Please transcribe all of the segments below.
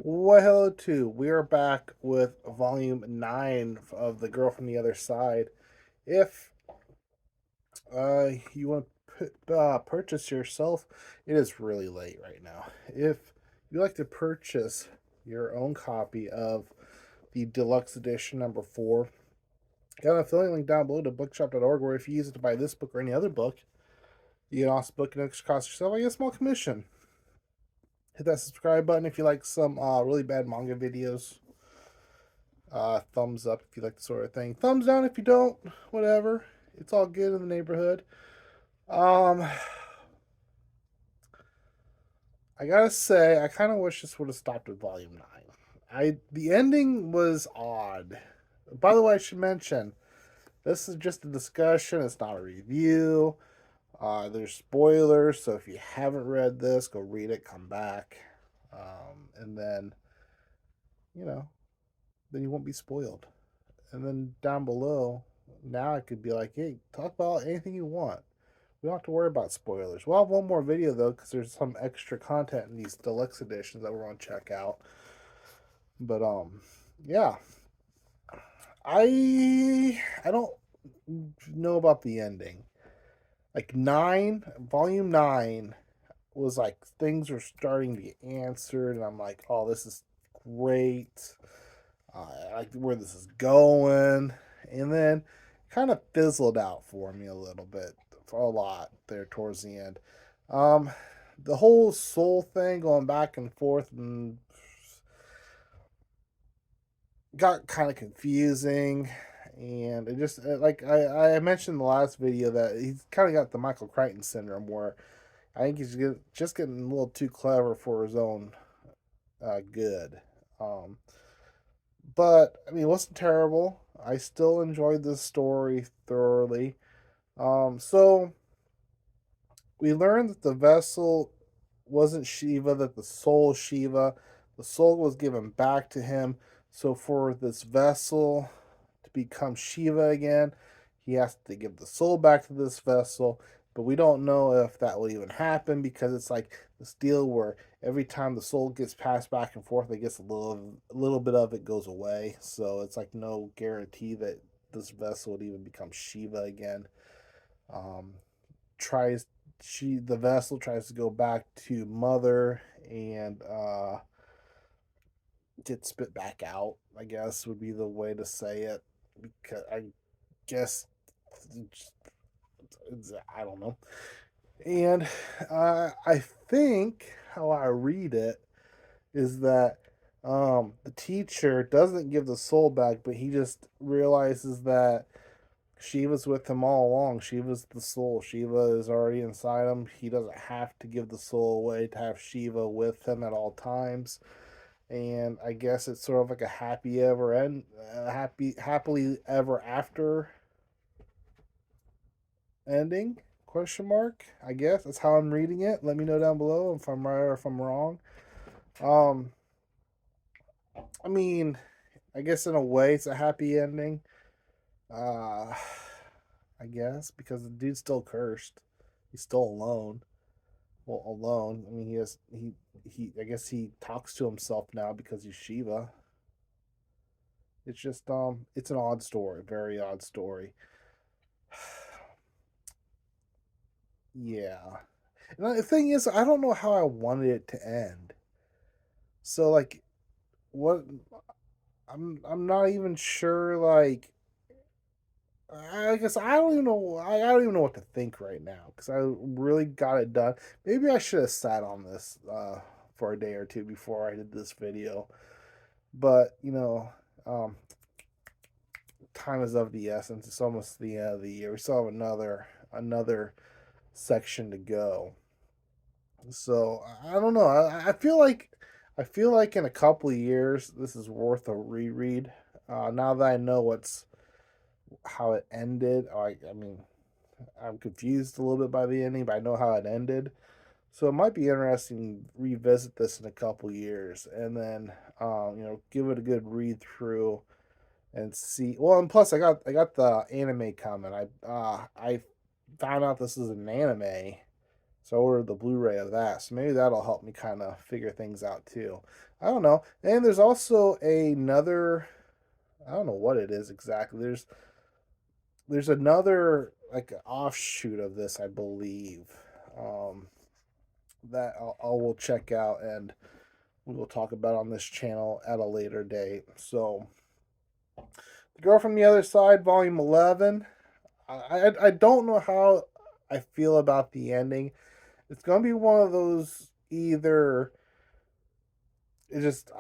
Well, hello too. We are back with volume 9 of The Girl from the Other Side. If you want to purchase yourself, it is really late right now. If you like to purchase your own copy of the deluxe edition number 4, got an affiliate link down below to bookshop.org, where if you use it to buy this book or any other book, you can also book an extra cost yourself. I get a small commission. Hit that subscribe button if you like some really bad manga videos. Thumbs up if you like the sort of thing. Thumbs down if you don't. Whatever. It's all good in the neighborhood. Um, I gotta say, I kind of wish this would have stopped with Volume 9. The ending was odd. By the way, I should mention this is just a discussion. It's not a review. There's spoilers, so if you haven't read this, go read it. Come back, and then you know, then you won't be spoiled. And then down below, now I could be like, hey, talk about anything you want. We don't have to worry about spoilers. We'll have one more video though, because there's some extra content in these deluxe editions that we're gonna check out. But yeah, I don't know about the ending. Like volume 9 was like things were starting to get answered, and I'm like, oh, this is great. I like where this is going, and then kind of fizzled out for me a little bit, for a lot there towards the end. Um, the whole soul thing going back and forth and got kind of confusing, and it just like I mentioned in the last video that he's kind of got the Michael Crichton syndrome, where I think just getting a little too clever for his own good. Um, but I mean, it wasn't terrible. I still enjoyed this story thoroughly. So we learned that the vessel wasn't Shiva, that the soul Shiva. The soul was given back to him. So for this vessel to become Shiva again, he has to give the soul back to this vessel. But we don't know if that will even happen, because it's like this deal where every time the soul gets passed back and forth, it gets a little bit of it goes away. So it's like no guarantee that this vessel would even become Shiva again. Um, tries the vessel tries to go back to mother, and gets spit back out, I guess would be the way to say it, because I guess I don't know. And I think how I read it is that the teacher doesn't give the soul back, but he just realizes that Shiva's with him all along. Shiva's the soul. Shiva is already inside him. He doesn't have to give the soul away to have Shiva with him at all times. And I guess it's sort of like a happily ever after ending? Question mark. I guess that's how I'm reading it. Let me know down below if I'm right or if I'm wrong. Um, I mean, I guess in a way it's a happy ending. Uh, I guess because the dude's still cursed. He's still alone. Well, alone. I mean, he. I guess he talks to himself now because he's Shiva. It's just it's an odd story, very odd story. Yeah. And the thing is, I don't know how I wanted it to end. So like, what? I'm not even sure. Like, I guess I don't even know. I don't even know what to think right now, because I really got it done. Maybe I should have sat on this for a day or two before I did this video. But um, time is of the essence. It's almost the end of the year. We still have another section to go. So I don't know. I feel like in a couple of years this is worth a reread. Now that I know how it ended. I mean, I'm confused a little bit by the ending, but I know how it ended. So it might be interesting to revisit this in a couple of years, and then give it a good read through and see. Well, and plus I got the anime coming. I found out this is an anime So I ordered the Blu-ray of that. So maybe that'll help me kind of figure things out too. I don't know. And there's also another, I don't know what it is exactly. There's another like offshoot of this, I believe. Um, that I will check out and we will talk about on this channel at a later date. So, The Girl from the Other Side, Volume 11. I don't know how I feel about the ending. It's gonna be one of those either it just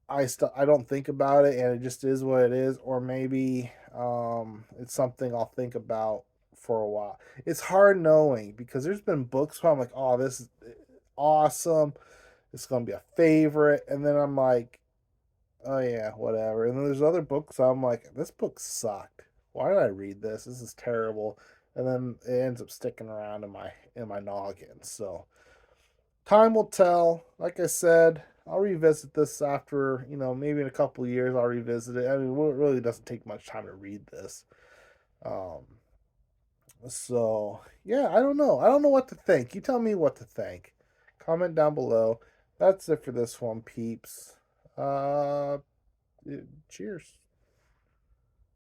I don't think about it and it just is what it is, or maybe it's something I'll think about for a while. It's hard knowing because there's been books where I'm like, oh, this is awesome. It's gonna be a favorite, and then I'm like, oh yeah, whatever. And then there's other books I'm like, this book sucked. Why did I read this? This is terrible. And then it ends up sticking around in my noggin. So time will tell. Like I said, I'll revisit this after, maybe in a couple of years I'll revisit it. I mean, it really doesn't take much time to read this. Um, so yeah, I don't know. I don't know what to think. You tell me what to think. Comment down below. That's it for this one, peeps. Uh, cheers.